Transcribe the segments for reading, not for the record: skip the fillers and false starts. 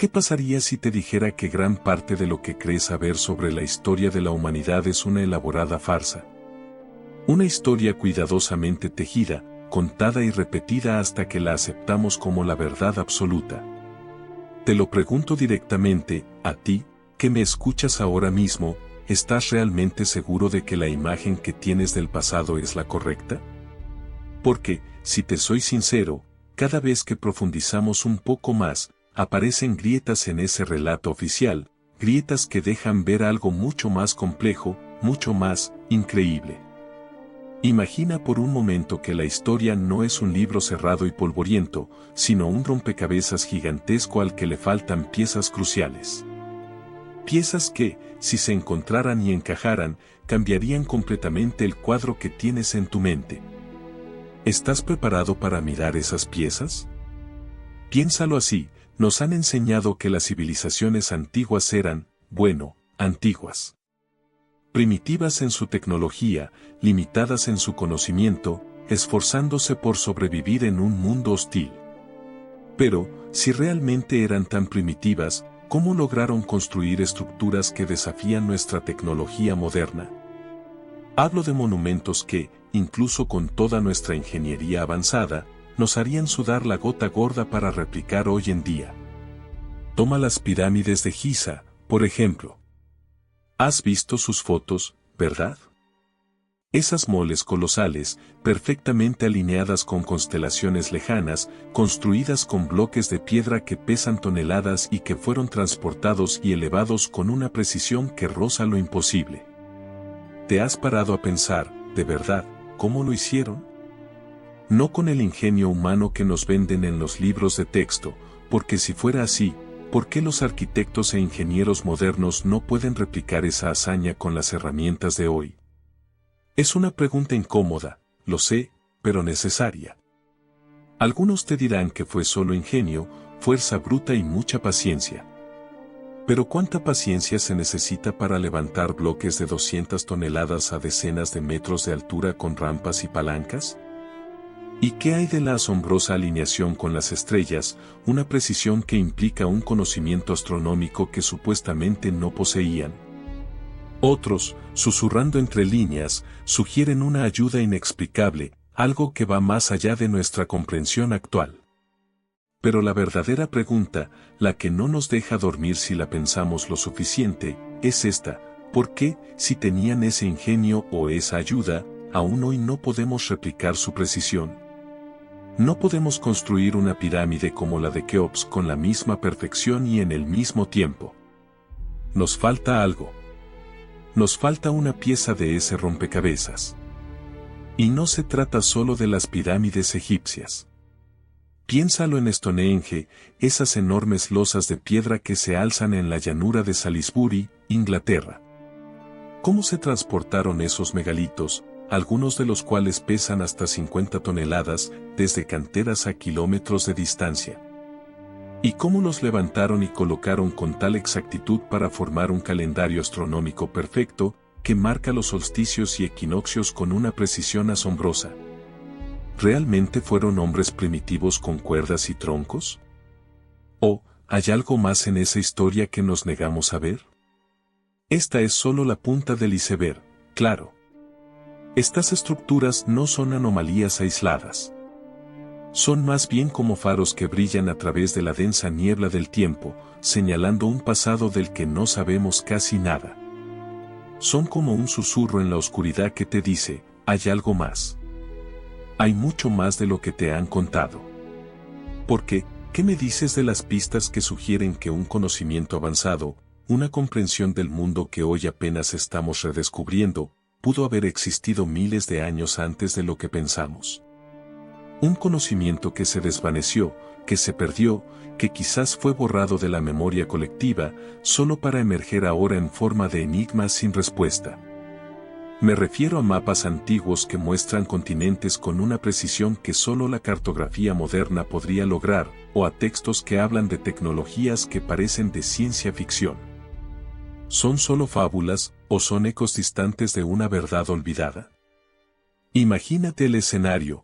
¿Qué pasaría si te dijera que gran parte de lo que crees saber sobre la historia de la humanidad es una elaborada farsa? Una historia cuidadosamente tejida, contada y repetida hasta que la aceptamos como la verdad absoluta. Te lo pregunto directamente, a ti, que me escuchas ahora mismo, ¿estás realmente seguro de que la imagen que tienes del pasado es la correcta? Porque, si te soy sincero, cada vez que profundizamos un poco más, aparecen grietas en ese relato oficial, grietas que dejan ver algo mucho más complejo, mucho más increíble. Imagina por un momento que la historia no es un libro cerrado y polvoriento, sino un rompecabezas gigantesco al que le faltan piezas cruciales. Piezas que, si se encontraran y encajaran, cambiarían completamente el cuadro que tienes en tu mente. ¿Estás preparado para mirar esas piezas? Piénsalo así, nos han enseñado que las civilizaciones antiguas eran, bueno, antiguas. Primitivas en su tecnología, limitadas en su conocimiento, esforzándose por sobrevivir en un mundo hostil. Pero, si realmente eran tan primitivas, ¿cómo lograron construir estructuras que desafían nuestra tecnología moderna? Hablo de monumentos que, incluso con toda nuestra ingeniería avanzada, nos harían sudar la gota gorda para replicar hoy en día. Toma las pirámides de Giza, por ejemplo. Has visto sus fotos, ¿verdad? Esas moles colosales, perfectamente alineadas con constelaciones lejanas, construidas con bloques de piedra que pesan toneladas y que fueron transportados y elevados con una precisión que roza lo imposible. ¿Te has parado a pensar, de verdad, cómo lo hicieron? No con el ingenio humano que nos venden en los libros de texto, porque si fuera así, ¿por qué los arquitectos e ingenieros modernos no pueden replicar esa hazaña con las herramientas de hoy? Es una pregunta incómoda, lo sé, pero necesaria. Algunos te dirán que fue solo ingenio, fuerza bruta y mucha paciencia. Pero ¿cuánta paciencia se necesita para levantar bloques de 200 toneladas a decenas de metros de altura con rampas y palancas? ¿Y qué hay de la asombrosa alineación con las estrellas, una precisión que implica un conocimiento astronómico que supuestamente no poseían? Otros, susurrando entre líneas, sugieren una ayuda inexplicable, algo que va más allá de nuestra comprensión actual. Pero la verdadera pregunta, la que no nos deja dormir si la pensamos lo suficiente, es esta: ¿por qué, si tenían ese ingenio o esa ayuda, aún hoy no podemos replicar su precisión? No podemos construir una pirámide como la de Keops con la misma perfección y en el mismo tiempo. Nos falta algo. Nos falta una pieza de ese rompecabezas. Y no se trata solo de las pirámides egipcias. Piénsalo en Stonehenge, esas enormes losas de piedra que se alzan en la llanura de Salisbury, Inglaterra. ¿Cómo se transportaron esos megalitos, algunos de los cuales pesan hasta 50 toneladas, desde canteras a kilómetros de distancia? ¿Y cómo los levantaron y colocaron con tal exactitud para formar un calendario astronómico perfecto, que marca los solsticios y equinoccios con una precisión asombrosa? ¿Realmente fueron hombres primitivos con cuerdas y troncos? ¿O hay algo más en esa historia que nos negamos a ver? Esta es solo la punta del iceberg, claro. Estas estructuras no son anomalías aisladas. Son más bien como faros que brillan a través de la densa niebla del tiempo, señalando un pasado del que no sabemos casi nada. Son como un susurro en la oscuridad que te dice: hay algo más. Hay mucho más de lo que te han contado. Porque, ¿qué me dices de las pistas que sugieren que un conocimiento avanzado, una comprensión del mundo que hoy apenas estamos redescubriendo, pudo haber existido miles de años antes de lo que pensamos? Un conocimiento que se desvaneció, que se perdió, que quizás fue borrado de la memoria colectiva, solo para emerger ahora en forma de enigmas sin respuesta. Me refiero a mapas antiguos que muestran continentes con una precisión que solo la cartografía moderna podría lograr, o a textos que hablan de tecnologías que parecen de ciencia ficción. ¿Son solo fábulas, o son ecos distantes de una verdad olvidada? Imagínate el escenario: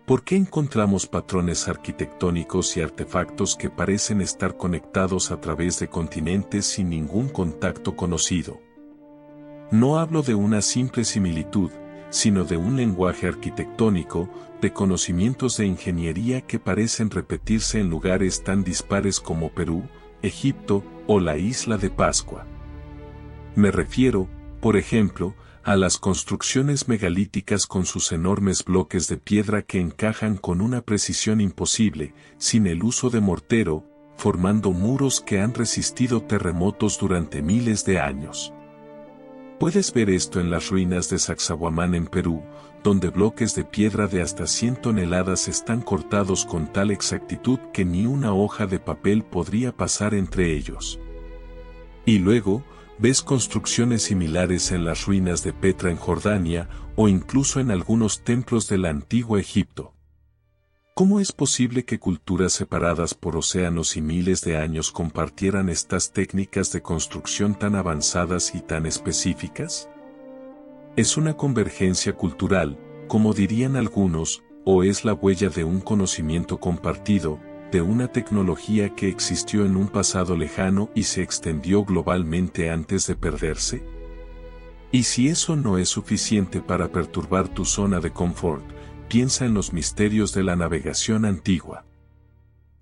¿Por qué encontramos patrones arquitectónicos y artefactos que parecen estar conectados a través de continentes sin ningún contacto conocido? No hablo de una simple similitud, sino de un lenguaje arquitectónico, de conocimientos de ingeniería que parecen repetirse en lugares tan dispares como Perú, Egipto o la isla de Pascua. Me refiero, por ejemplo, a las construcciones megalíticas con sus enormes bloques de piedra que encajan con una precisión imposible, sin el uso de mortero, formando muros que han resistido terremotos durante miles de años. Puedes ver esto en las ruinas de Sacsayhuamán en Perú, donde bloques de piedra de hasta 100 toneladas están cortados con tal exactitud que ni una hoja de papel podría pasar entre ellos. Y luego, ves construcciones similares en las ruinas de Petra en Jordania, o incluso en algunos templos del antiguo Egipto. ¿Cómo es posible que culturas separadas por océanos y miles de años compartieran estas técnicas de construcción tan avanzadas y tan específicas? ¿Es una convergencia cultural, como dirían algunos, o es la huella de un conocimiento compartido, de una tecnología que existió en un pasado lejano y se extendió globalmente antes de perderse? Y si eso no es suficiente para perturbar tu zona de confort, piensa en los misterios de la navegación antigua.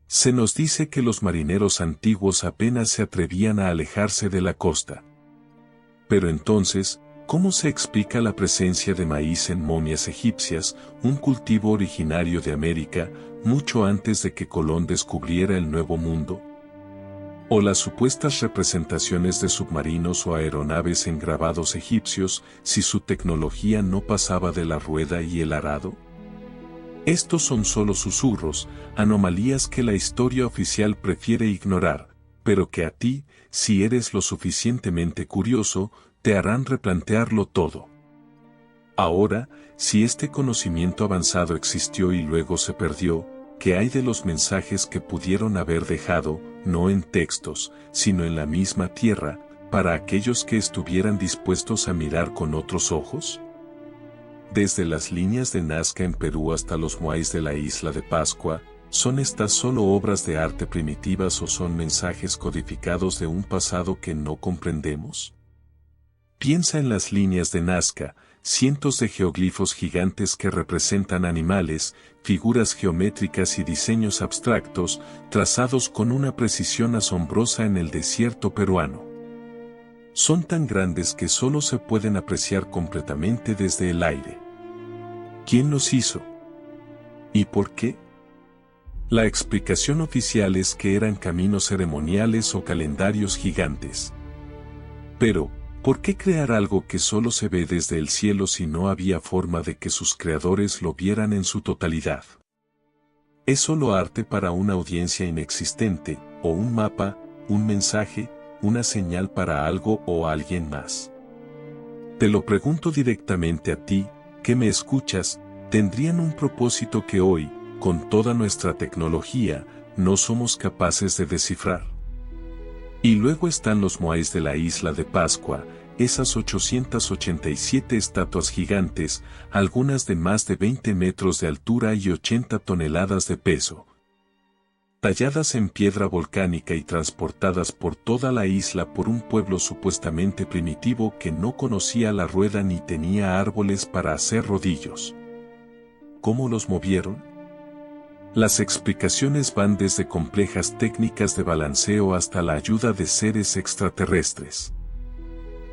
Se nos dice que los marineros antiguos apenas se atrevían a alejarse de la costa. Pero entonces, ¿cómo se explica la presencia de maíz en momias egipcias, un cultivo originario de América, mucho antes de que Colón descubriera el Nuevo Mundo? ¿O las supuestas representaciones de submarinos o aeronaves en grabados egipcios, si su tecnología no pasaba de la rueda y el arado? Estos son solo susurros, anomalías que la historia oficial prefiere ignorar, pero que a ti, si eres lo suficientemente curioso, te harán replantearlo todo. Ahora, si este conocimiento avanzado existió y luego se perdió, ¿qué hay de los mensajes que pudieron haber dejado, no en textos, sino en la misma tierra, para aquellos que estuvieran dispuestos a mirar con otros ojos? Desde las líneas de Nazca en Perú hasta los moais de la isla de Pascua, ¿son estas solo obras de arte primitivas o son mensajes codificados de un pasado que no comprendemos? Piensa en las líneas de Nazca, cientos de geoglifos gigantes que representan animales, figuras geométricas y diseños abstractos, trazados con una precisión asombrosa en el desierto peruano. Son tan grandes que solo se pueden apreciar completamente desde el aire. ¿Quién los hizo? ¿Y por qué? La explicación oficial es que eran caminos ceremoniales o calendarios gigantes. Pero, ¿por qué crear algo que solo se ve desde el cielo si no había forma de que sus creadores lo vieran en su totalidad? ¿Es solo arte para una audiencia inexistente, o un mapa, un mensaje, una señal para algo o alguien más? Te lo pregunto directamente a ti, que me escuchas, ¿tendrían un propósito que hoy, con toda nuestra tecnología, no somos capaces de descifrar? Y luego están los moais de la isla de Pascua, esas 887 estatuas gigantes, algunas de más de 20 metros de altura y 80 toneladas de peso, talladas en piedra volcánica y transportadas por toda la isla por un pueblo supuestamente primitivo que no conocía la rueda ni tenía árboles para hacer rodillos. ¿Cómo los movieron? Las explicaciones van desde complejas técnicas de balanceo hasta la ayuda de seres extraterrestres.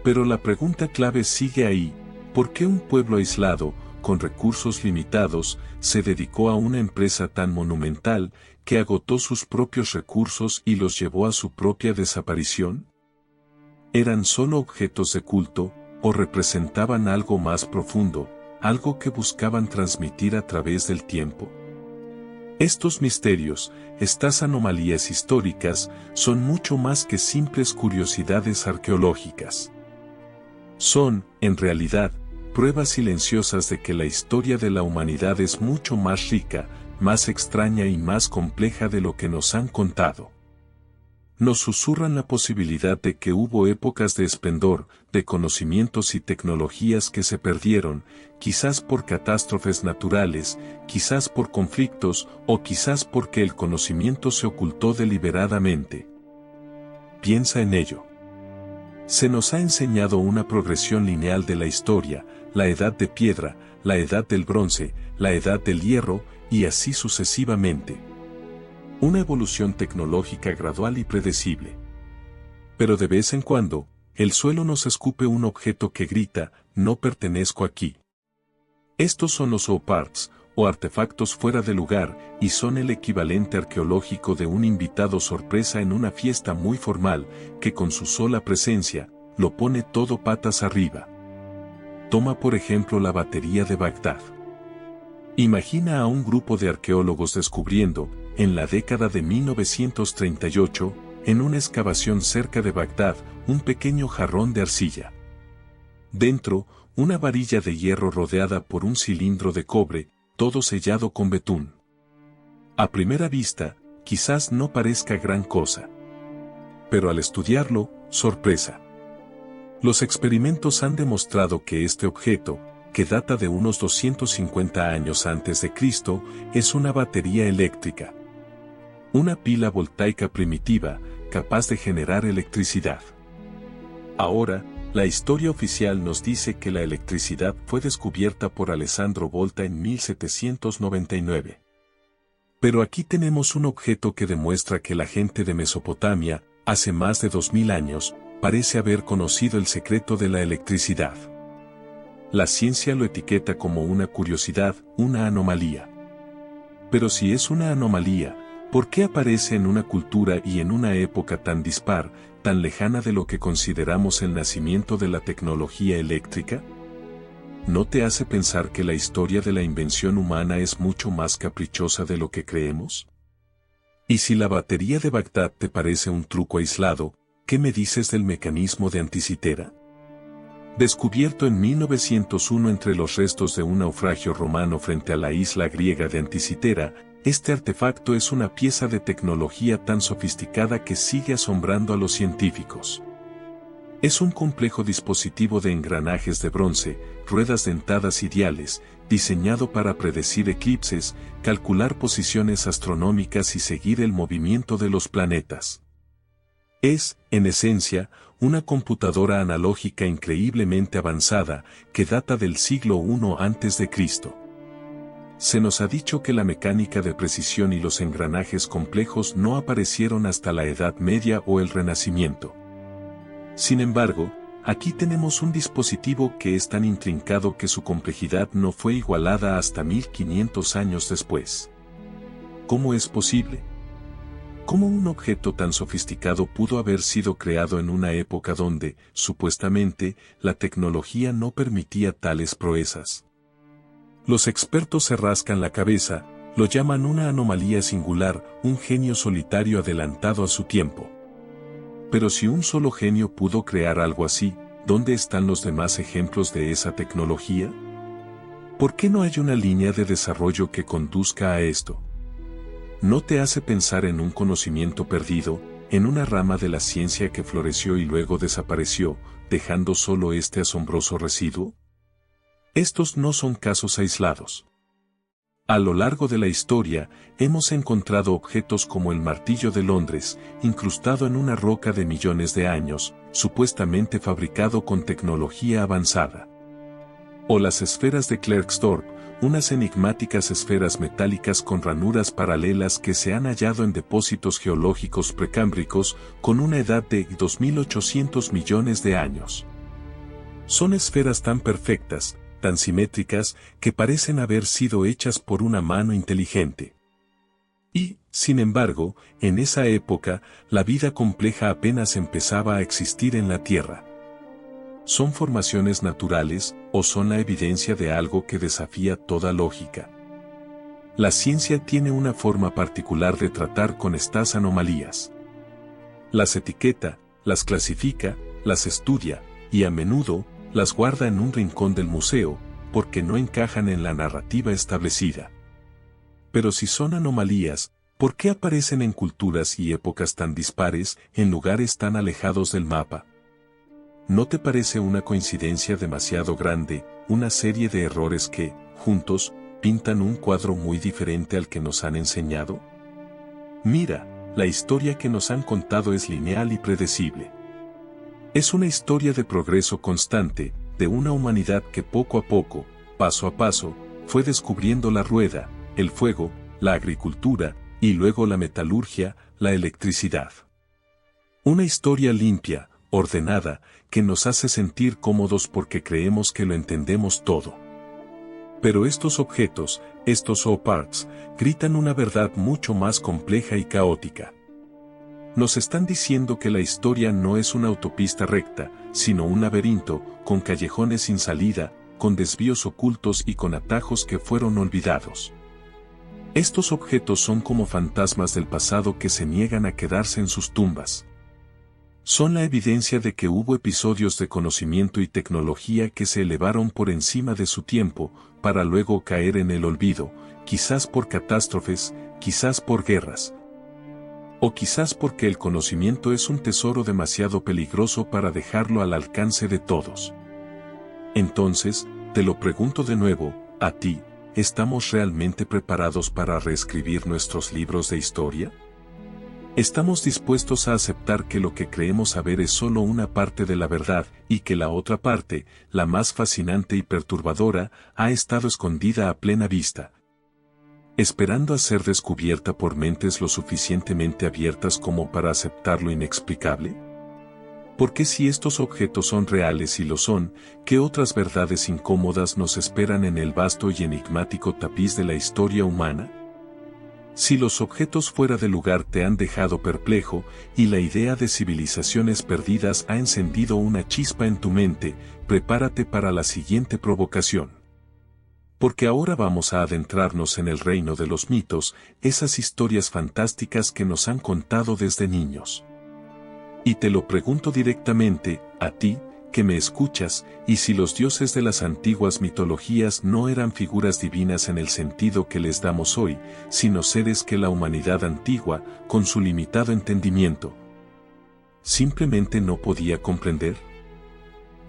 Pero la pregunta clave sigue ahí: ¿por qué un pueblo aislado, con recursos limitados, se dedicó a una empresa tan monumental, que agotó sus propios recursos y los llevó a su propia desaparición? ¿Eran solo objetos de culto, o representaban algo más profundo, algo que buscaban transmitir a través del tiempo? Estos misterios, estas anomalías históricas, son mucho más que simples curiosidades arqueológicas. Son, en realidad, pruebas silenciosas de que la historia de la humanidad es mucho más rica, más extraña y más compleja de lo que nos han contado. Nos susurran la posibilidad de que hubo épocas de esplendor, de conocimientos y tecnologías que se perdieron, quizás por catástrofes naturales, quizás por conflictos, o quizás porque el conocimiento se ocultó deliberadamente. Piensa en ello. Se nos ha enseñado una progresión lineal de la historia, la edad de piedra, la edad del bronce, la edad del hierro, y así sucesivamente. Una evolución tecnológica gradual y predecible. Pero de vez en cuando, el suelo nos escupe un objeto que grita, no pertenezco aquí. Estos son los OPARTs, o artefactos fuera de lugar, y son el equivalente arqueológico de un invitado sorpresa en una fiesta muy formal, que con su sola presencia, lo pone todo patas arriba. Toma por ejemplo la batería de Bagdad. Imagina a un grupo de arqueólogos descubriendo, en la década de 1938, en una excavación cerca de Bagdad, un pequeño jarrón de arcilla. Dentro, una varilla de hierro rodeada por un cilindro de cobre, todo sellado con betún. A primera vista, quizás no parezca gran cosa. Pero al estudiarlo, sorpresa. Los experimentos han demostrado que este objeto, que data de unos 250 años antes de Cristo, es una batería eléctrica. Una pila voltaica primitiva, capaz de generar electricidad. Ahora, la historia oficial nos dice que la electricidad fue descubierta por Alessandro Volta en 1799. Pero aquí tenemos un objeto que demuestra que la gente de Mesopotamia, hace más de 2000 años, parece haber conocido el secreto de la electricidad. La ciencia lo etiqueta como una curiosidad, una anomalía. Pero si es una anomalía, ¿por qué aparece en una cultura y en una época tan dispar, tan lejana de lo que consideramos el nacimiento de la tecnología eléctrica? ¿No te hace pensar que la historia de la invención humana es mucho más caprichosa de lo que creemos? Y si la batería de Bagdad te parece un truco aislado, ¿qué me dices del mecanismo de Anticitera? Descubierto en 1901 entre los restos de un naufragio romano frente a la isla griega de Anticitera, este artefacto es una pieza de tecnología tan sofisticada que sigue asombrando a los científicos. Es un complejo dispositivo de engranajes de bronce, ruedas dentadas y diales, diseñado para predecir eclipses, calcular posiciones astronómicas y seguir el movimiento de los planetas. Es, en esencia, una computadora analógica increíblemente avanzada, que data del siglo I a.C. Se nos ha dicho que la mecánica de precisión y los engranajes complejos no aparecieron hasta la Edad Media o el Renacimiento. Sin embargo, aquí tenemos un dispositivo que es tan intrincado que su complejidad no fue igualada hasta 1500 años después. ¿Cómo es posible? ¿Cómo un objeto tan sofisticado pudo haber sido creado en una época donde, supuestamente, la tecnología no permitía tales proezas? Los expertos se rascan la cabeza, lo llaman una anomalía singular, un genio solitario adelantado a su tiempo. Pero si un solo genio pudo crear algo así, ¿dónde están los demás ejemplos de esa tecnología? ¿Por qué no hay una línea de desarrollo que conduzca a esto? ¿No te hace pensar en un conocimiento perdido, en una rama de la ciencia que floreció y luego desapareció, dejando solo este asombroso residuo? Estos no son casos aislados. A lo largo de la historia, hemos encontrado objetos como el martillo de Londres, incrustado en una roca de millones de años, supuestamente fabricado con tecnología avanzada. O las esferas de Klerksdorp, unas enigmáticas esferas metálicas con ranuras paralelas que se han hallado en depósitos geológicos precámbricos con una edad de 2800 millones de años. Son esferas tan perfectas, tan simétricas, que parecen haber sido hechas por una mano inteligente. Y, sin embargo, en esa época, la vida compleja apenas empezaba a existir en la Tierra. ¿Son formaciones naturales, o son la evidencia de algo que desafía toda lógica? La ciencia tiene una forma particular de tratar con estas anomalías. Las etiqueta, las clasifica, las estudia, y a menudo, las guarda en un rincón del museo, porque no encajan en la narrativa establecida. Pero si son anomalías, ¿Por qué aparecen en culturas y épocas tan dispares, en lugares tan alejados del mapa? ¿No te parece una coincidencia demasiado grande, una serie de errores que, juntos, pintan un cuadro muy diferente al que nos han enseñado? Mira, la historia que nos han contado es lineal y predecible. Es una historia de progreso constante, de una humanidad que poco a poco, paso a paso, fue descubriendo la rueda, el fuego, la agricultura, y luego la metalurgia, la electricidad. Una historia limpia, ordenada, que nos hace sentir cómodos porque creemos que lo entendemos todo. Pero estos objetos, estos O-Parts, gritan una verdad mucho más compleja y caótica. Nos están diciendo que la historia no es una autopista recta, sino un laberinto, con callejones sin salida, con desvíos ocultos y con atajos que fueron olvidados. Estos objetos son como fantasmas del pasado que se niegan a quedarse en sus tumbas. Son la evidencia de que hubo episodios de conocimiento y tecnología que se elevaron por encima de su tiempo, para luego caer en el olvido, quizás por catástrofes, quizás por guerras. O quizás porque el conocimiento es un tesoro demasiado peligroso para dejarlo al alcance de todos. Entonces, te lo pregunto de nuevo, a ti, ¿estamos realmente preparados para reescribir nuestros libros de historia? ¿Estamos dispuestos a aceptar que lo que creemos saber es solo una parte de la verdad y que la otra parte, la más fascinante y perturbadora, ha estado escondida a plena vista, esperando a ser descubierta por mentes lo suficientemente abiertas como para aceptar lo inexplicable? Porque si estos objetos son reales y lo son, ¿qué otras verdades incómodas nos esperan en el vasto y enigmático tapiz de la historia humana? Si los objetos fuera de lugar te han dejado perplejo, y la idea de civilizaciones perdidas ha encendido una chispa en tu mente, prepárate para la siguiente provocación. Porque ahora vamos a adentrarnos en el reino de los mitos, esas historias fantásticas que nos han contado desde niños. Y te lo pregunto directamente, a ti, que me escuchas, y si los dioses de las antiguas mitologías no eran figuras divinas en el sentido que les damos hoy, sino seres que la humanidad antigua, con su limitado entendimiento, simplemente no podía comprender.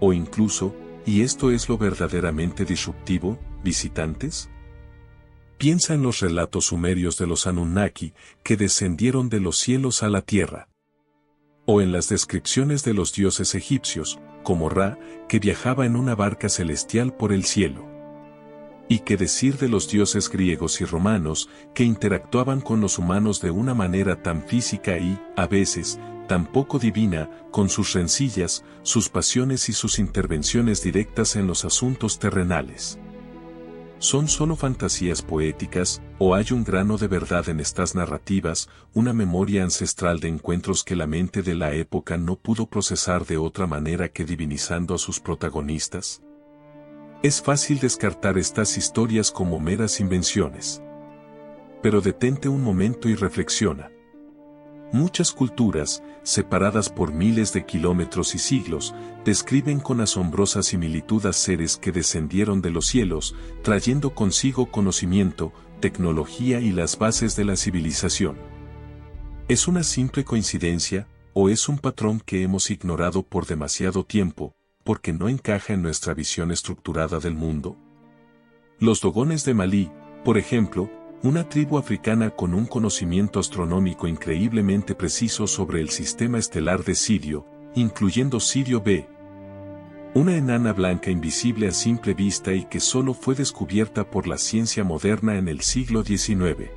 O incluso, y esto es lo verdaderamente disruptivo, visitantes. Piensa en los relatos sumerios de los Anunnaki, que descendieron de los cielos a la tierra. O en las descripciones de los dioses egipcios, como Ra, que viajaba en una barca celestial por el cielo. Y qué decir de los dioses griegos y romanos, que interactuaban con los humanos de una manera tan física y, a veces, tan poco divina, con sus rencillas, sus pasiones y sus intervenciones directas en los asuntos terrenales. ¿Son solo fantasías poéticas, o hay un grano de verdad en estas narrativas, una memoria ancestral de encuentros que la mente de la época no pudo procesar de otra manera que divinizando a sus protagonistas? Es fácil descartar estas historias como meras invenciones. Pero detente un momento y reflexiona. Muchas culturas, separadas por miles de kilómetros y siglos, describen con asombrosa similitud a seres que descendieron de los cielos, trayendo consigo conocimiento, tecnología y las bases de la civilización. ¿Es una simple coincidencia, o es un patrón que hemos ignorado por demasiado tiempo, porque no encaja en nuestra visión estructurada del mundo? Los dogones de Malí, por ejemplo, una tribu africana con un conocimiento astronómico increíblemente preciso sobre el sistema estelar de Sirio, incluyendo Sirio B. Una enana blanca invisible a simple vista y que solo fue descubierta por la ciencia moderna en el siglo XIX.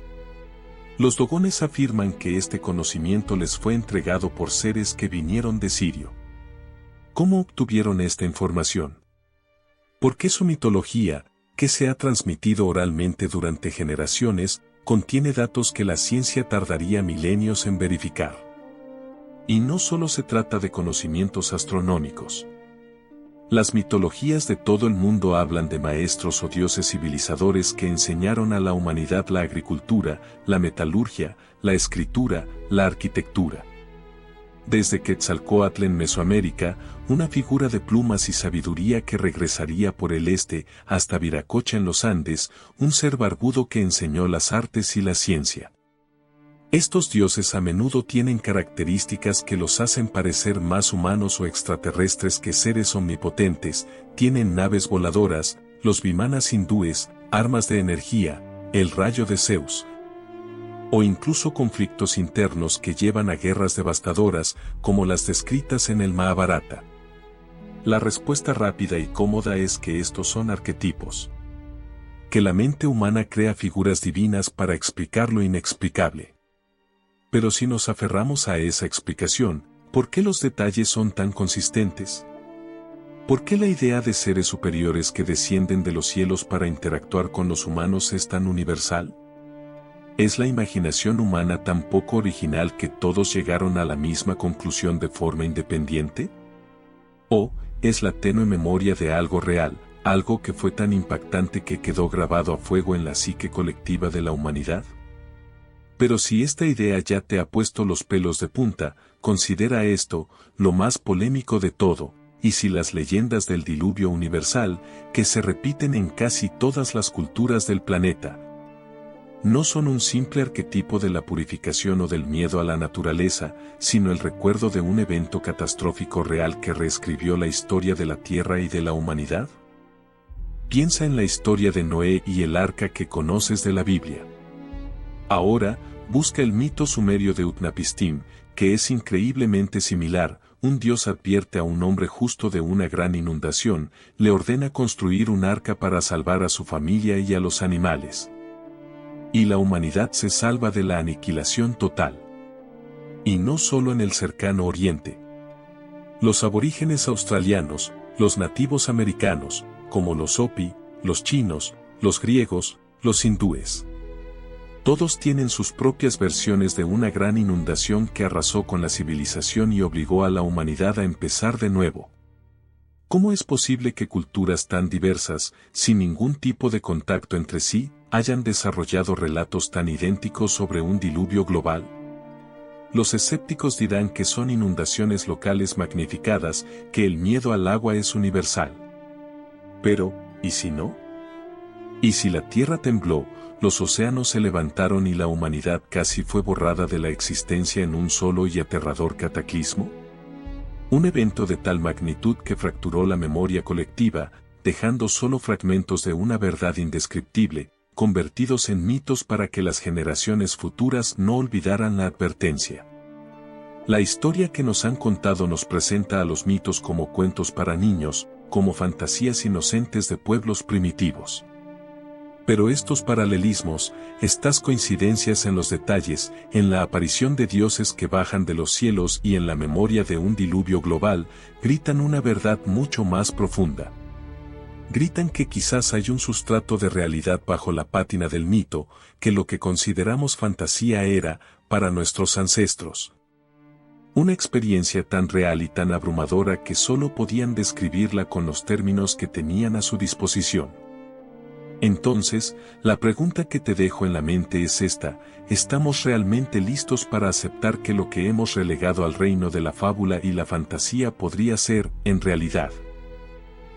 Los dogones afirman que este conocimiento les fue entregado por seres que vinieron de Sirio. ¿Cómo obtuvieron esta información? ¿Por qué su mitología, que se ha transmitido oralmente durante generaciones, contiene datos que la ciencia tardaría milenios en verificar? Y no solo se trata de conocimientos astronómicos. Las mitologías de todo el mundo hablan de maestros o dioses civilizadores que enseñaron a la humanidad la agricultura, la metalurgia, la escritura, la arquitectura. Desde Quetzalcóatl en Mesoamérica, una figura de plumas y sabiduría que regresaría por el este, hasta Viracocha en los Andes, un ser barbudo que enseñó las artes y la ciencia. Estos dioses a menudo tienen características que los hacen parecer más humanos o extraterrestres que seres omnipotentes, tienen naves voladoras, los vimanas hindúes, armas de energía, el rayo de Zeus, o incluso conflictos internos que llevan a guerras devastadoras, como las descritas en el Mahabharata. La respuesta rápida y cómoda es que estos son arquetipos. Que la mente humana crea figuras divinas para explicar lo inexplicable. Pero si nos aferramos a esa explicación, ¿por qué los detalles son tan consistentes? ¿Por qué la idea de seres superiores que descienden de los cielos para interactuar con los humanos es tan universal? ¿Es la imaginación humana tan poco original que todos llegaron a la misma conclusión de forma independiente? ¿O es la tenue memoria de algo real, algo que fue tan impactante que quedó grabado a fuego en la psique colectiva de la humanidad? Pero si esta idea ya te ha puesto los pelos de punta, considera esto, lo más polémico de todo, y si las leyendas del diluvio universal, que se repiten en casi todas las culturas del planeta, no son un simple arquetipo de la purificación o del miedo a la naturaleza, sino el recuerdo de un evento catastrófico real que reescribió la historia de la Tierra y de la humanidad. Piensa en la historia de Noé y el arca que conoces de la Biblia. Ahora, busca el mito sumerio de Utnapishtim, que es increíblemente similar. Un dios advierte a un hombre justo de una gran inundación, le ordena construir un arca para salvar a su familia y a los animales. Y la humanidad se salva de la aniquilación total. Y no solo en el cercano oriente. Los aborígenes australianos, los nativos americanos, como los Hopi, los chinos, los griegos, los hindúes. Todos tienen sus propias versiones de una gran inundación que arrasó con la civilización y obligó a la humanidad a empezar de nuevo. ¿Cómo es posible que culturas tan diversas, sin ningún tipo de contacto entre sí, hayan desarrollado relatos tan idénticos sobre un diluvio global? Los escépticos dirán que son inundaciones locales magnificadas, que el miedo al agua es universal. Pero, ¿y si no? ¿Y si la tierra tembló, los océanos se levantaron y la humanidad casi fue borrada de la existencia en un solo y aterrador cataclismo? Un evento de tal magnitud que fracturó la memoria colectiva, dejando solo fragmentos de una verdad indescriptible, convertidos en mitos para que las generaciones futuras no olvidaran la advertencia. La historia que nos han contado nos presenta a los mitos como cuentos para niños, como fantasías inocentes de pueblos primitivos. Pero estos paralelismos, estas coincidencias en los detalles, en la aparición de dioses que bajan de los cielos y en la memoria de un diluvio global, gritan una verdad mucho más profunda. Gritan que quizás hay un sustrato de realidad bajo la pátina del mito, que lo que consideramos fantasía era, para nuestros ancestros, una experiencia tan real y tan abrumadora que solo podían describirla con los términos que tenían a su disposición. Entonces, la pregunta que te dejo en la mente es esta: ¿estamos realmente listos para aceptar que lo que hemos relegado al reino de la fábula y la fantasía podría ser, en realidad,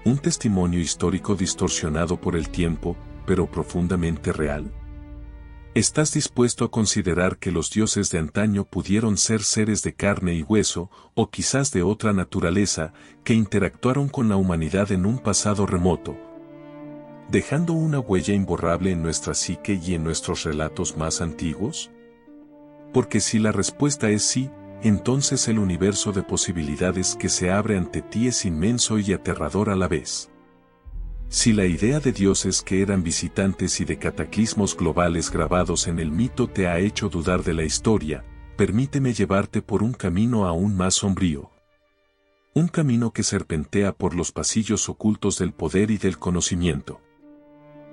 un testimonio histórico distorsionado por el tiempo, pero profundamente real? ¿Estás dispuesto a considerar que los dioses de antaño pudieron ser seres de carne y hueso, o quizás de otra naturaleza, que interactuaron con la humanidad en un pasado remoto, dejando una huella imborrable en nuestra psique y en nuestros relatos más antiguos? Porque si la respuesta es sí, entonces el universo de posibilidades que se abre ante ti es inmenso y aterrador a la vez. Si la idea de dioses que eran visitantes y de cataclismos globales grabados en el mito te ha hecho dudar de la historia, permíteme llevarte por un camino aún más sombrío. Un camino que serpentea por los pasillos ocultos del poder y del conocimiento.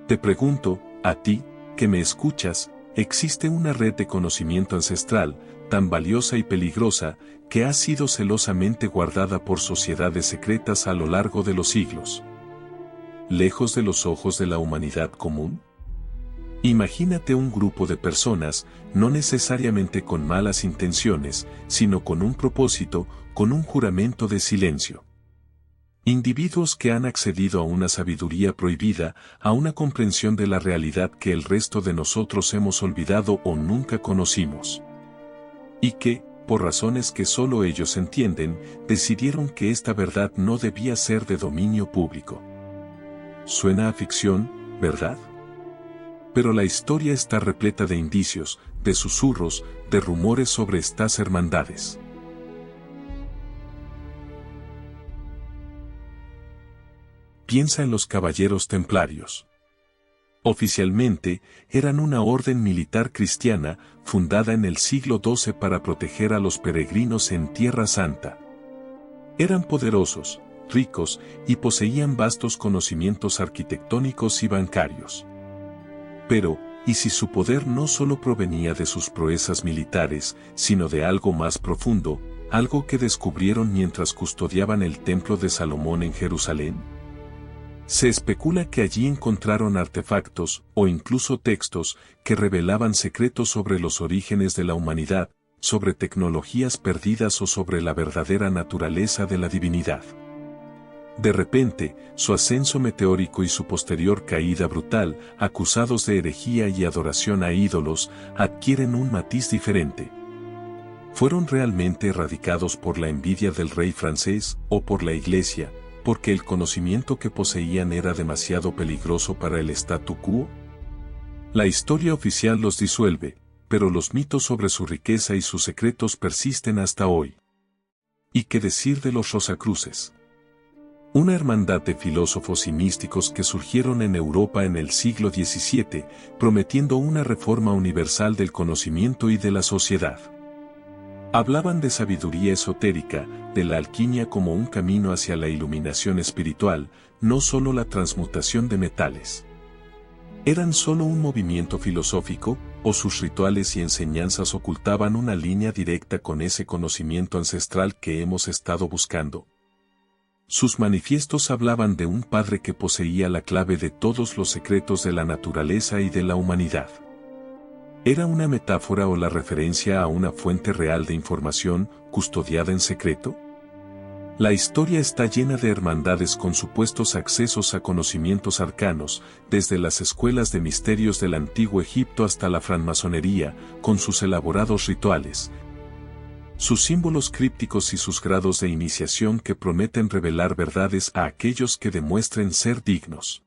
Te pregunto, a ti, que me escuchas, ¿existe una red de conocimiento ancestral, tan valiosa y peligrosa, que ha sido celosamente guardada por sociedades secretas a lo largo de los siglos, lejos de los ojos de la humanidad común? Imagínate un grupo de personas, no necesariamente con malas intenciones, sino con un propósito, con un juramento de silencio. Individuos que han accedido a una sabiduría prohibida, a una comprensión de la realidad que el resto de nosotros hemos olvidado o nunca conocimos. Y que, por razones que solo ellos entienden, decidieron que esta verdad no debía ser de dominio público. Suena a ficción, ¿verdad? Pero la historia está repleta de indicios, de susurros, de rumores sobre estas hermandades. Piensa en los caballeros templarios. Oficialmente, eran una orden militar cristiana, fundada en el siglo XII para proteger a los peregrinos en Tierra Santa. Eran poderosos, ricos, y poseían vastos conocimientos arquitectónicos y bancarios. Pero, ¿y si su poder no solo provenía de sus proezas militares, sino de algo más profundo, algo que descubrieron mientras custodiaban el templo de Salomón en Jerusalén? Se especula que allí encontraron artefactos, o incluso textos, que revelaban secretos sobre los orígenes de la humanidad, sobre tecnologías perdidas o sobre la verdadera naturaleza de la divinidad. De repente, su ascenso meteórico y su posterior caída brutal, acusados de herejía y adoración a ídolos, adquieren un matiz diferente. ¿Fueron realmente erradicados por la envidia del rey francés, o por la Iglesia, porque el conocimiento que poseían era demasiado peligroso para el statu quo? La historia oficial los disuelve, pero los mitos sobre su riqueza y sus secretos persisten hasta hoy. ¿Y qué decir de los Rosacruces? Una hermandad de filósofos y místicos que surgieron en Europa en el siglo XVII, prometiendo una reforma universal del conocimiento y de la sociedad. Hablaban de sabiduría esotérica, de la alquimia como un camino hacia la iluminación espiritual, no solo la transmutación de metales. ¿Eran solo un movimiento filosófico, o sus rituales y enseñanzas ocultaban una línea directa con ese conocimiento ancestral que hemos estado buscando? Sus manifiestos hablaban de un padre que poseía la clave de todos los secretos de la naturaleza y de la humanidad. ¿Era una metáfora o la referencia a una fuente real de información, custodiada en secreto? La historia está llena de hermandades con supuestos accesos a conocimientos arcanos, desde las escuelas de misterios del antiguo Egipto hasta la francmasonería, con sus elaborados rituales, sus símbolos crípticos y sus grados de iniciación que prometen revelar verdades a aquellos que demuestren ser dignos.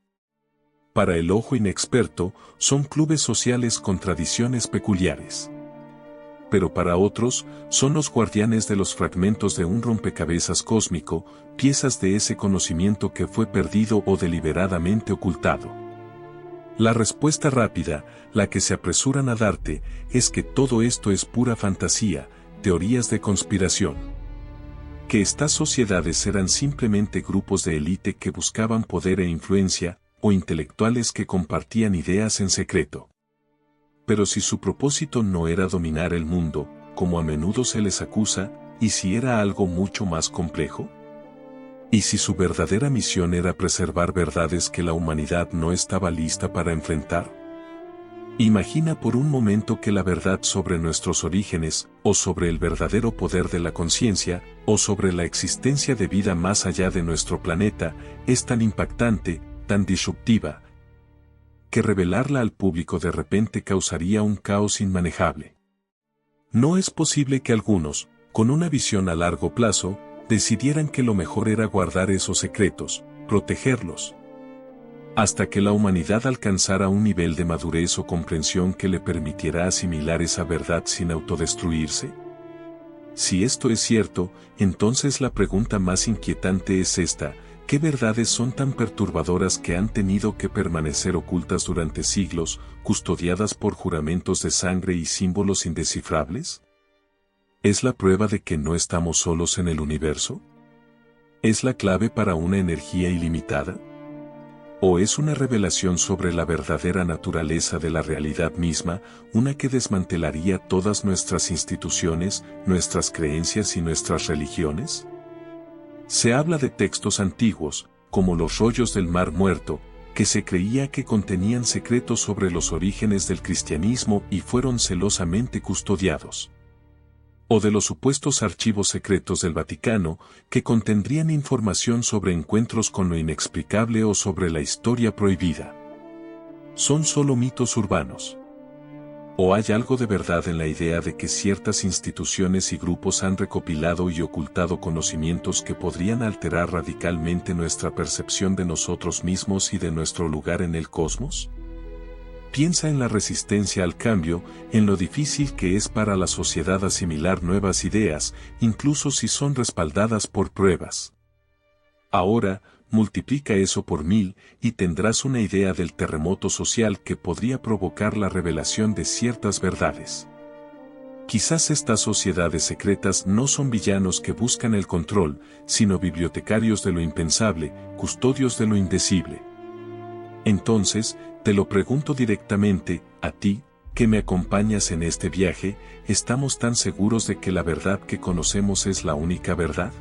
Para el ojo inexperto, son clubes sociales con tradiciones peculiares. Pero para otros, son los guardianes de los fragmentos de un rompecabezas cósmico, piezas de ese conocimiento que fue perdido o deliberadamente ocultado. La respuesta rápida, la que se apresuran a darte, es que todo esto es pura fantasía, teorías de conspiración. Que estas sociedades eran simplemente grupos de élite que buscaban poder e influencia, o intelectuales que compartían ideas en secreto. Pero si su propósito no era dominar el mundo, como a menudo se les acusa, ¿y si era algo mucho más complejo? ¿Y si su verdadera misión era preservar verdades que la humanidad no estaba lista para enfrentar? Imagina por un momento que la verdad sobre nuestros orígenes, o sobre el verdadero poder de la conciencia, o sobre la existencia de vida más allá de nuestro planeta, es tan impactante, tan disruptiva, que revelarla al público de repente causaría un caos inmanejable. No es posible que algunos, con una visión a largo plazo, decidieran que lo mejor era guardar esos secretos, protegerlos, hasta que la humanidad alcanzara un nivel de madurez o comprensión que le permitiera asimilar esa verdad sin autodestruirse. Si esto es cierto, entonces la pregunta más inquietante es esta: ¿qué verdades son tan perturbadoras que han tenido que permanecer ocultas durante siglos, custodiadas por juramentos de sangre y símbolos indescifrables? ¿Es la prueba de que no estamos solos en el universo? ¿Es la clave para una energía ilimitada? ¿O es una revelación sobre la verdadera naturaleza de la realidad misma, una que desmantelaría todas nuestras instituciones, nuestras creencias y nuestras religiones? Se habla de textos antiguos, como los rollos del Mar Muerto, que se creía que contenían secretos sobre los orígenes del cristianismo y fueron celosamente custodiados. O de los supuestos archivos secretos del Vaticano, que contendrían información sobre encuentros con lo inexplicable o sobre la historia prohibida. Son solo mitos urbanos. ¿O hay algo de verdad en la idea de que ciertas instituciones y grupos han recopilado y ocultado conocimientos que podrían alterar radicalmente nuestra percepción de nosotros mismos y de nuestro lugar en el cosmos? Piensa en la resistencia al cambio, en lo difícil que es para la sociedad asimilar nuevas ideas, incluso si son respaldadas por pruebas. Ahora, multiplica eso por 1000 y tendrás una idea del terremoto social que podría provocar la revelación de ciertas verdades. Quizás estas sociedades secretas no son villanos que buscan el control, sino bibliotecarios de lo impensable, custodios de lo indecible. Entonces, te lo pregunto directamente, a ti, que me acompañas en este viaje, ¿estamos tan seguros de que la verdad que conocemos es la única verdad?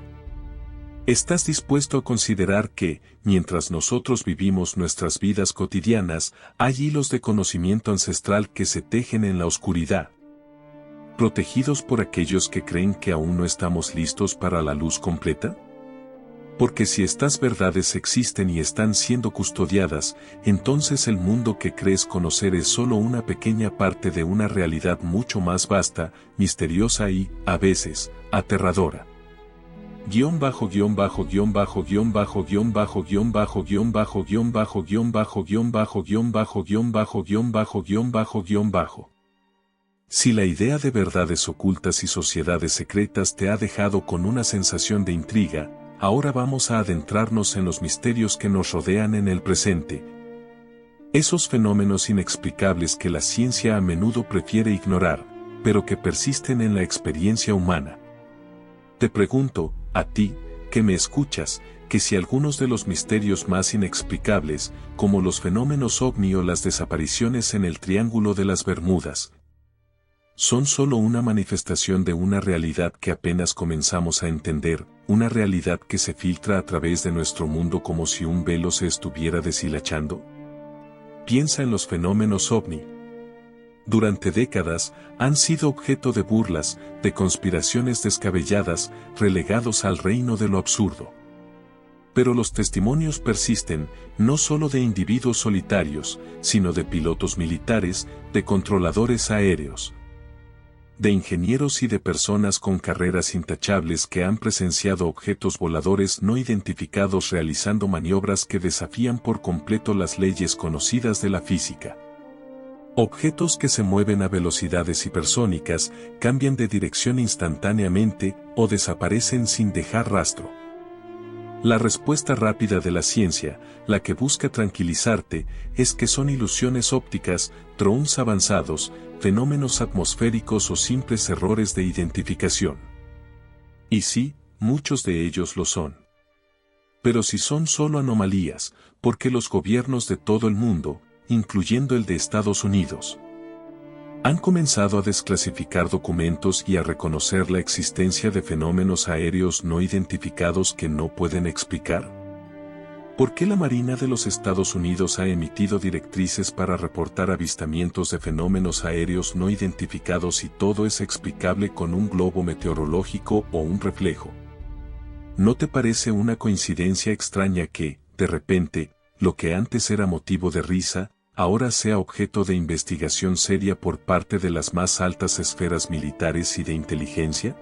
¿Estás dispuesto a considerar que, mientras nosotros vivimos nuestras vidas cotidianas, hay hilos de conocimiento ancestral que se tejen en la oscuridad, protegidos por aquellos que creen que aún no estamos listos para la luz completa? Porque si estas verdades existen y están siendo custodiadas, entonces el mundo que crees conocer es solo una pequeña parte de una realidad mucho más vasta, misteriosa y, a veces, aterradora. Guión bajo guión bajo guión bajo guión bajo guión bajo guión bajo guión bajo guión bajo guión bajo guión bajo guión bajo guión bajo guión bajo guión bajo guión bajo. Si la idea de verdades ocultas y sociedades secretas te ha dejado con una sensación de intriga, ahora vamos a adentrarnos en los misterios que nos rodean en el presente. Esos fenómenos inexplicables que la ciencia a menudo prefiere ignorar, pero que persisten en la experiencia humana. Te pregunto, a ti, que me escuchas, que si algunos de los misterios más inexplicables, como los fenómenos ovni o las desapariciones en el Triángulo de las Bermudas, son solo una manifestación de una realidad que apenas comenzamos a entender, una realidad que se filtra a través de nuestro mundo como si un velo se estuviera deshilachando. Piensa en los fenómenos ovni. Durante décadas, han sido objeto de burlas, de conspiraciones descabelladas, relegados al reino de lo absurdo. Pero los testimonios persisten, no solo de individuos solitarios, sino de pilotos militares, de controladores aéreos, de ingenieros y de personas con carreras intachables que han presenciado objetos voladores no identificados realizando maniobras que desafían por completo las leyes conocidas de la física. Objetos que se mueven a velocidades hipersónicas, cambian de dirección instantáneamente o desaparecen sin dejar rastro. La respuesta rápida de la ciencia, la que busca tranquilizarte, es que son ilusiones ópticas, drones avanzados, fenómenos atmosféricos o simples errores de identificación. Y sí, muchos de ellos lo son. Pero si son solo anomalías, ¿por qué los gobiernos de todo el mundo, incluyendo el de Estados Unidos, han comenzado a desclasificar documentos y a reconocer la existencia de fenómenos aéreos no identificados que no pueden explicar? ¿Por qué la Marina de los Estados Unidos ha emitido directrices para reportar avistamientos de fenómenos aéreos no identificados y todo es explicable con un globo meteorológico o un reflejo? ¿No te parece una coincidencia extraña que, de repente, lo que antes era motivo de risa, ahora sea objeto de investigación seria por parte de las más altas esferas militares y de inteligencia?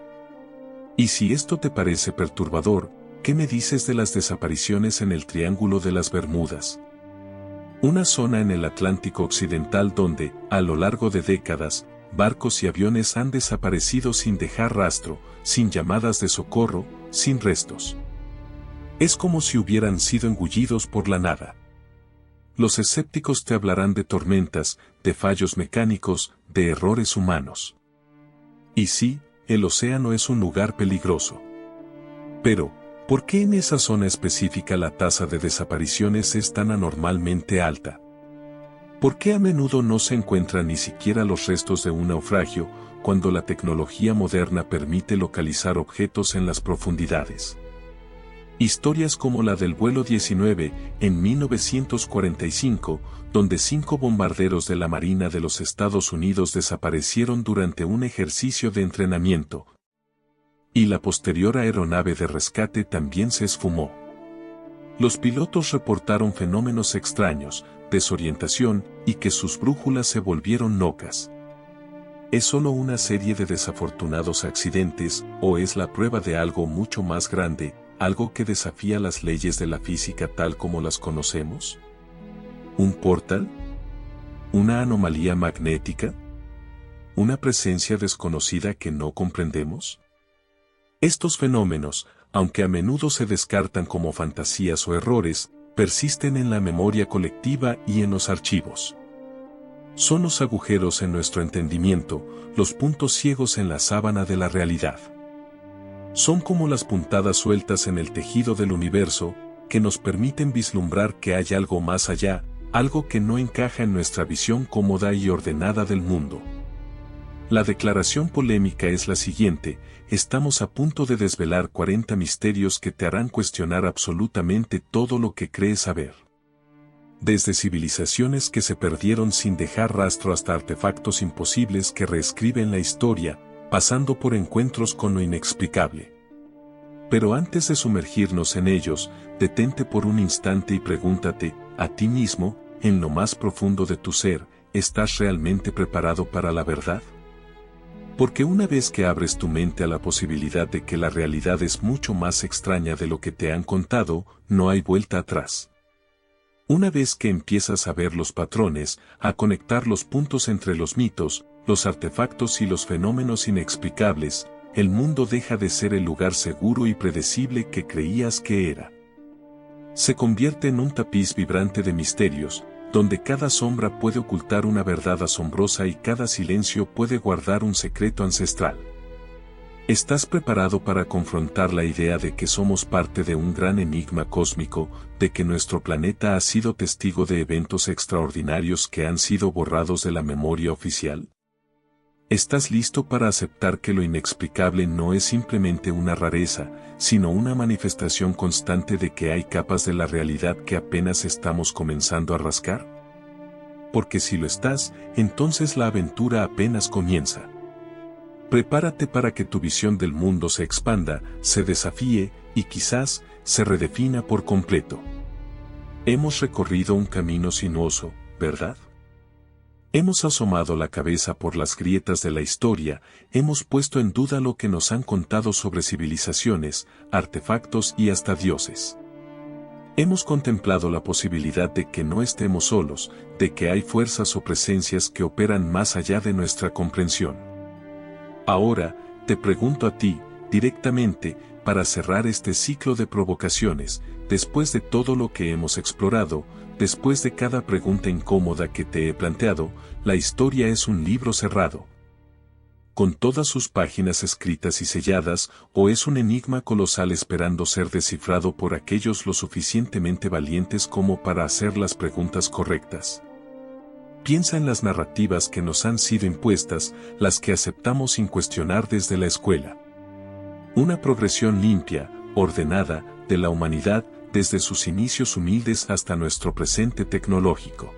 Y si esto te parece perturbador, ¿qué me dices de las desapariciones en el Triángulo de las Bermudas? Una zona en el Atlántico Occidental donde, a lo largo de décadas, barcos y aviones han desaparecido sin dejar rastro, sin llamadas de socorro, sin restos. Es como si hubieran sido engullidos por la nada. Los escépticos te hablarán de tormentas, de fallos mecánicos, de errores humanos. Y sí, el océano es un lugar peligroso. Pero, ¿por qué en esa zona específica la tasa de desapariciones es tan anormalmente alta? ¿Por qué a menudo no se encuentran ni siquiera los restos de un naufragio, cuando la tecnología moderna permite localizar objetos en las profundidades? Historias como la del vuelo 19, en 1945, donde 5 bombarderos de la Marina de los Estados Unidos desaparecieron durante un ejercicio de entrenamiento. Y la posterior aeronave de rescate también se esfumó. Los pilotos reportaron fenómenos extraños, desorientación, y que sus brújulas se volvieron locas. ¿Es solo una serie de desafortunados accidentes o es la prueba de algo mucho más grande, algo que desafía las leyes de la física tal como las conocemos? ¿Un portal? ¿Una anomalía magnética? ¿Una presencia desconocida que no comprendemos? Estos fenómenos, aunque a menudo se descartan como fantasías o errores, persisten en la memoria colectiva y en los archivos. Son los agujeros en nuestro entendimiento, los puntos ciegos en la sábana de la realidad. Son como las puntadas sueltas en el tejido del universo, que nos permiten vislumbrar que hay algo más allá, algo que no encaja en nuestra visión cómoda y ordenada del mundo. La declaración polémica es la siguiente: estamos a punto de desvelar 40 misterios que te harán cuestionar absolutamente todo lo que crees saber. Desde civilizaciones que se perdieron sin dejar rastro hasta artefactos imposibles que reescriben la historia, pasando por encuentros con lo inexplicable. Pero antes de sumergirnos en ellos, detente por un instante y pregúntate, a ti mismo, en lo más profundo de tu ser, ¿estás realmente preparado para la verdad? Porque una vez que abres tu mente a la posibilidad de que la realidad es mucho más extraña de lo que te han contado, no hay vuelta atrás. Una vez que empiezas a ver los patrones, a conectar los puntos entre los mitos, los artefactos y los fenómenos inexplicables, el mundo deja de ser el lugar seguro y predecible que creías que era. Se convierte en un tapiz vibrante de misterios, donde cada sombra puede ocultar una verdad asombrosa y cada silencio puede guardar un secreto ancestral. ¿Estás preparado para confrontar la idea de que somos parte de un gran enigma cósmico, de que nuestro planeta ha sido testigo de eventos extraordinarios que han sido borrados de la memoria oficial? ¿Estás listo para aceptar que lo inexplicable no es simplemente una rareza, sino una manifestación constante de que hay capas de la realidad que apenas estamos comenzando a rascar? Porque si lo estás, entonces la aventura apenas comienza. Prepárate para que tu visión del mundo se expanda, se desafíe y quizás se redefina por completo. Hemos recorrido un camino sinuoso, ¿verdad? Hemos asomado la cabeza por las grietas de la historia, hemos puesto en duda lo que nos han contado sobre civilizaciones, artefactos y hasta dioses. Hemos contemplado la posibilidad de que no estemos solos, de que hay fuerzas o presencias que operan más allá de nuestra comprensión. Ahora, te pregunto a ti, directamente, para cerrar este ciclo de provocaciones, después de todo lo que hemos explorado, después de cada pregunta incómoda que te he planteado, la historia es un libro cerrado, con todas sus páginas escritas y selladas, o es un enigma colosal esperando ser descifrado por aquellos lo suficientemente valientes como para hacer las preguntas correctas. Piensa en las narrativas que nos han sido impuestas, las que aceptamos sin cuestionar desde la escuela. Una progresión limpia, ordenada, de la humanidad, desde sus inicios humildes hasta nuestro presente tecnológico.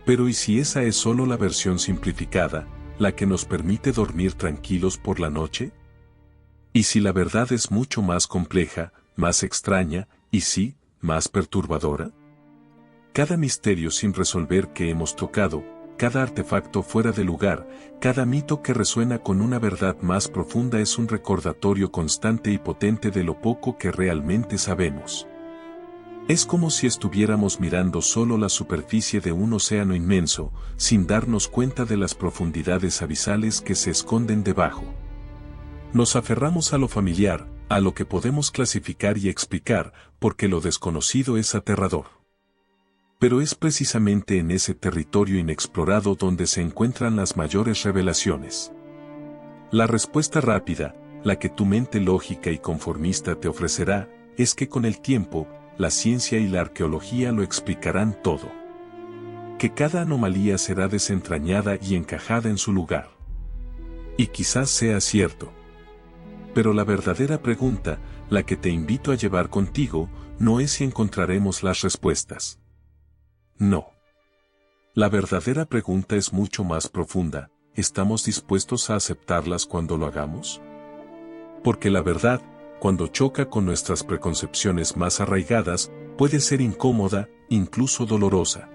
Pero ¿y si esa es solo la versión simplificada, la que nos permite dormir tranquilos por la noche? ¿Y si la verdad es mucho más compleja, más extraña, y sí, más perturbadora? Cada misterio sin resolver que hemos tocado, cada artefacto fuera de lugar, cada mito que resuena con una verdad más profunda es un recordatorio constante y potente de lo poco que realmente sabemos. Es como si estuviéramos mirando solo la superficie de un océano inmenso, sin darnos cuenta de las profundidades abisales que se esconden debajo. Nos aferramos a lo familiar, a lo que podemos clasificar y explicar, porque lo desconocido es aterrador. Pero es precisamente en ese territorio inexplorado donde se encuentran las mayores revelaciones. La respuesta rápida, la que tu mente lógica y conformista te ofrecerá, es que con el tiempo, la ciencia y la arqueología lo explicarán todo. Que cada anomalía será desentrañada y encajada en su lugar. Y quizás sea cierto. Pero la verdadera pregunta, la que te invito a llevar contigo, no es si encontraremos las respuestas. No. La verdadera pregunta es mucho más profunda, ¿estamos dispuestos a aceptarlas cuando lo hagamos? Porque la verdad, cuando choca con nuestras preconcepciones más arraigadas, puede ser incómoda, incluso dolorosa.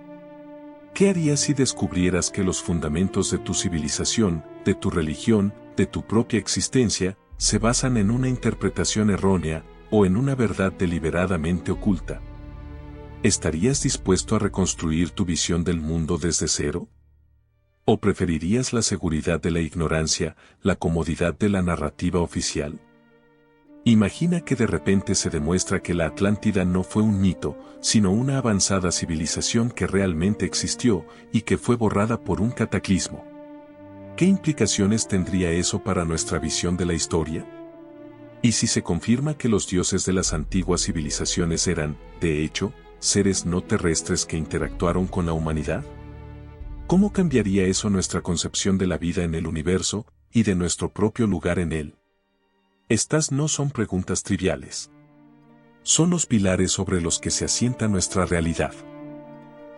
¿Qué harías si descubrieras que los fundamentos de tu civilización, de tu religión, de tu propia existencia, se basan en una interpretación errónea o en una verdad deliberadamente oculta? ¿Estarías dispuesto a reconstruir tu visión del mundo desde cero? ¿O preferirías la seguridad de la ignorancia, la comodidad de la narrativa oficial? Imagina que de repente se demuestra que la Atlántida no fue un mito, sino una avanzada civilización que realmente existió y que fue borrada por un cataclismo. ¿Qué implicaciones tendría eso para nuestra visión de la historia? ¿Y si se confirma que los dioses de las antiguas civilizaciones eran, de hecho, seres no terrestres que interactuaron con la humanidad? ¿Cómo cambiaría eso nuestra concepción de la vida en el universo y de nuestro propio lugar en él? Estas no son preguntas triviales. Son los pilares sobre los que se asienta nuestra realidad.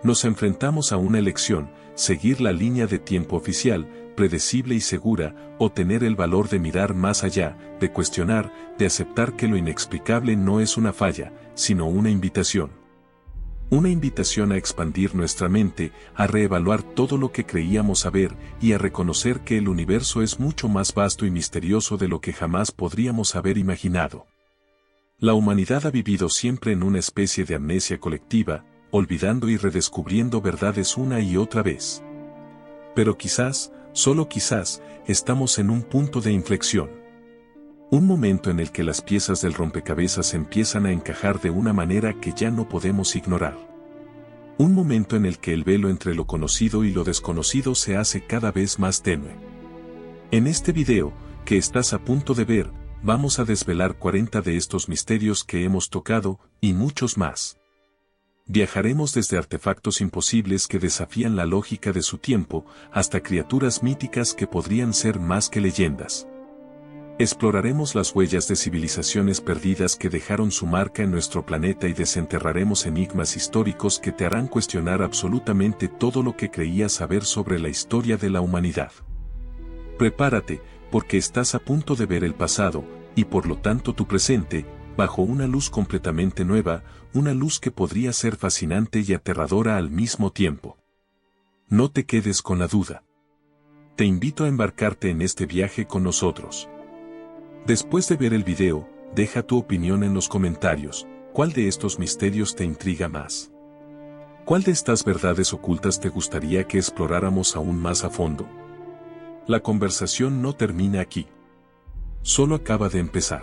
Nos enfrentamos a una elección: seguir la línea de tiempo oficial, predecible y segura, o tener el valor de mirar más allá, de cuestionar, de aceptar que lo inexplicable no es una falla, sino una invitación. Una invitación a expandir nuestra mente, a reevaluar todo lo que creíamos saber y a reconocer que el universo es mucho más vasto y misterioso de lo que jamás podríamos haber imaginado. La humanidad ha vivido siempre en una especie de amnesia colectiva, olvidando y redescubriendo verdades una y otra vez. Pero quizás, solo quizás, estamos en un punto de inflexión. Un momento en el que las piezas del rompecabezas empiezan a encajar de una manera que ya no podemos ignorar. Un momento en el que el velo entre lo conocido y lo desconocido se hace cada vez más tenue. En este video, que estás a punto de ver, vamos a desvelar 40 de estos misterios que hemos tocado, y muchos más. Viajaremos desde artefactos imposibles que desafían la lógica de su tiempo, hasta criaturas míticas que podrían ser más que leyendas. Exploraremos las huellas de civilizaciones perdidas que dejaron su marca en nuestro planeta y desenterraremos enigmas históricos que te harán cuestionar absolutamente todo lo que creías saber sobre la historia de la humanidad. Prepárate, porque estás a punto de ver el pasado, y por lo tanto tu presente, bajo una luz completamente nueva, una luz que podría ser fascinante y aterradora al mismo tiempo. No te quedes con la duda. Te invito a embarcarte en este viaje con nosotros. Después de ver el video, deja tu opinión en los comentarios. ¿Cuál de estos misterios te intriga más? ¿Cuál de estas verdades ocultas te gustaría que exploráramos aún más a fondo? La conversación no termina aquí. Solo acaba de empezar.